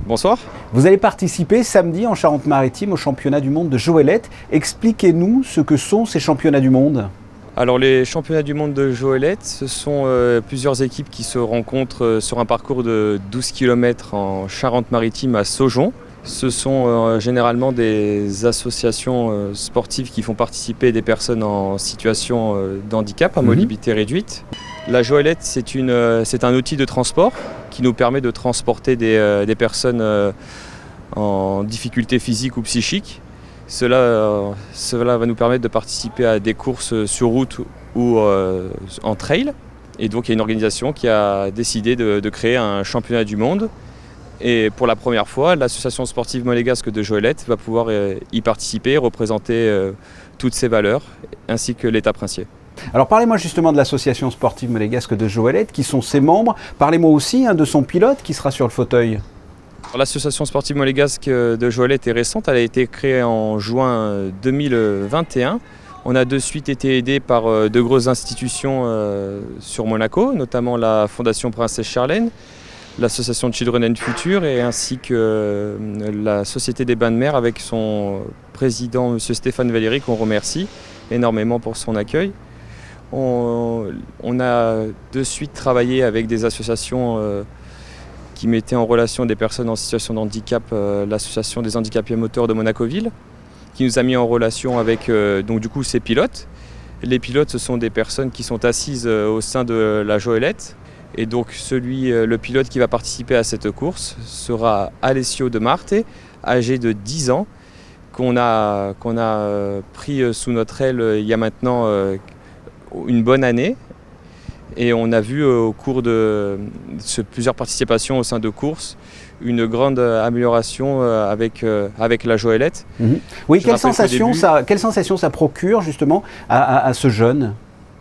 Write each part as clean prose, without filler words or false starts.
Bonsoir. Vous allez participer samedi en Charente-Maritime au championnat du monde de Joëlette. Expliquez-nous ce que sont ces championnats du monde. Alors les championnats du monde de Joëlette, ce sont plusieurs équipes qui se rencontrent sur un parcours de 12 km en Charente-Maritime à Saujon. Ce sont généralement des associations sportives qui font participer des personnes en situation de handicap, à mobilité réduite. La Joëlette, c'est un outil de transport qui nous permet de transporter des personnes en difficulté physique ou psychique. Cela va nous permettre de participer à des courses sur route ou en trail. Et donc il y a une organisation qui a décidé de créer un championnat du monde. Et pour la première fois, l'association sportive monégasque de Joëlette va pouvoir y participer, représenter toutes ses valeurs, ainsi que l'État princier. Alors parlez-moi justement de l'association sportive monégasque de Joëlette, qui sont ses membres. Parlez-moi aussi de son pilote qui sera sur le fauteuil. L'association sportive monégasque de Joëlette est récente, elle a été créée en juin 2021. On a de suite été aidé par de grosses institutions sur Monaco, notamment la Fondation Princesse Charlène, l'association Children and Future et ainsi que la Société des Bains de Mer avec son président M. Stéphane Valéry, qu'on remercie énormément pour son accueil. On a de suite travaillé avec des associations qui mettaient en relation des personnes en situation de handicap, l'association des handicapés moteurs de Monaco-Ville, qui nous a mis en relation avec donc du coup ces pilotes. Les pilotes, ce sont des personnes qui sont assises au sein de la Joëlette. Et donc le pilote qui va participer à cette course sera Alessio De Marte, âgé de 10 ans, qu'on a pris sous notre aile il y a maintenant une bonne année. Et on a vu au cours de plusieurs participations au sein de courses une grande amélioration avec la Joëlette. Oui, quelle sensation ça procure justement à ce jeune ?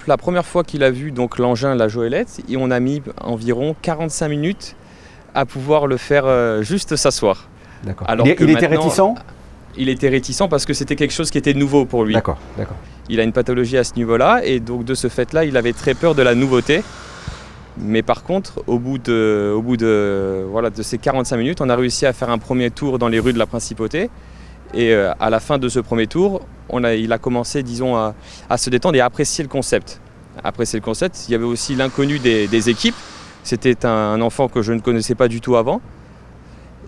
La première fois qu'il a vu donc l'engin, la Joëlette, et on a mis environ 45 minutes à pouvoir le faire juste s'asseoir. D'accord. Il était réticent ? Il était réticent parce que c'était quelque chose qui était nouveau pour lui. D'accord. Il a une pathologie à ce niveau-là et donc de ce fait-là, il avait très peur de la nouveauté. Mais par contre, au bout de ces 45 minutes, on a réussi à faire un premier tour dans les rues de la Principauté. Et à la fin de ce premier tour, il a commencé, disons, à se détendre et à apprécier le concept. Il y avait aussi l'inconnu des équipes. C'était un enfant que je ne connaissais pas du tout avant.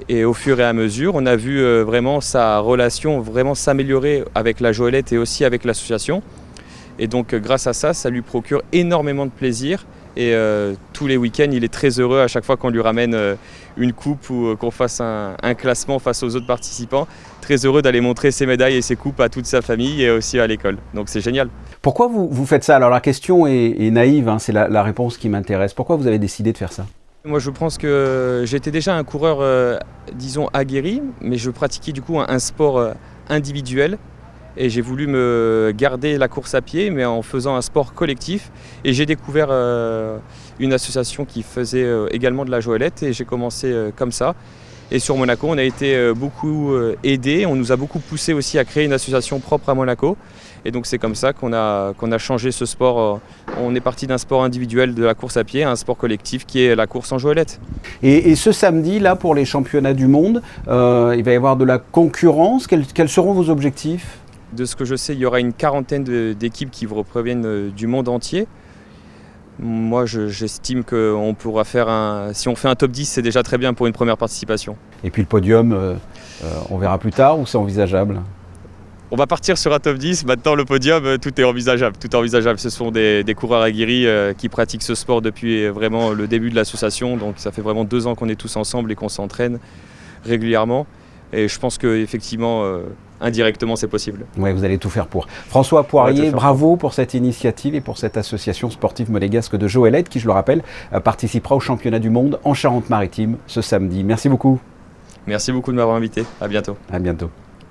Et au fur et à mesure, on a vu vraiment sa relation vraiment s'améliorer avec la Joëlette et aussi avec l'association. Et donc grâce à ça, ça lui procure énormément de plaisir. Et tous les week-ends, il est très heureux à chaque fois qu'on lui ramène une coupe ou qu'on fasse un classement face aux autres participants. Très heureux d'aller montrer ses médailles et ses coupes à toute sa famille et aussi à l'école. Donc c'est génial. Pourquoi vous faites ça ? Alors la question est naïve, c'est la réponse qui m'intéresse. Pourquoi vous avez décidé de faire ça ? Moi je pense que j'étais déjà un coureur, disons, aguerri, mais je pratiquais du coup un sport individuel. Et j'ai voulu me garder la course à pied, mais en faisant un sport collectif. Et j'ai découvert une association qui faisait également de la Joëlette et j'ai commencé comme ça. Et sur Monaco, on a été beaucoup aidés. On nous a beaucoup poussé aussi à créer une association propre à Monaco. Et donc c'est comme ça qu'on a changé ce sport. On est parti d'un sport individuel de la course à pied à un sport collectif qui est la course en Joëlette. Et ce samedi, là, pour les championnats du monde, il va y avoir de la concurrence. Quels seront vos objectifs ? De ce que je sais, il y aura une quarantaine d'équipes qui proviennent du monde entier. Moi, j'estime qu'on pourra faire si on fait un top 10, c'est déjà très bien pour une première participation. Et puis le podium, on verra plus tard ou c'est envisageable ? On va partir sur un top 10. Maintenant, le podium, tout est envisageable. Ce sont des coureurs aguerris qui pratiquent ce sport depuis vraiment le début de l'association. Donc ça fait vraiment 2 ans qu'on est tous ensemble et qu'on s'entraîne régulièrement. Et je pense qu'effectivement, indirectement, c'est possible. Oui, vous allez tout faire pour. François Poirier, bravo pour cette initiative et pour cette association sportive monégasque de Joëlette qui, je le rappelle, participera au championnat du monde en Charente-Maritime ce samedi. Merci beaucoup. Merci beaucoup de m'avoir invité. À bientôt. À bientôt.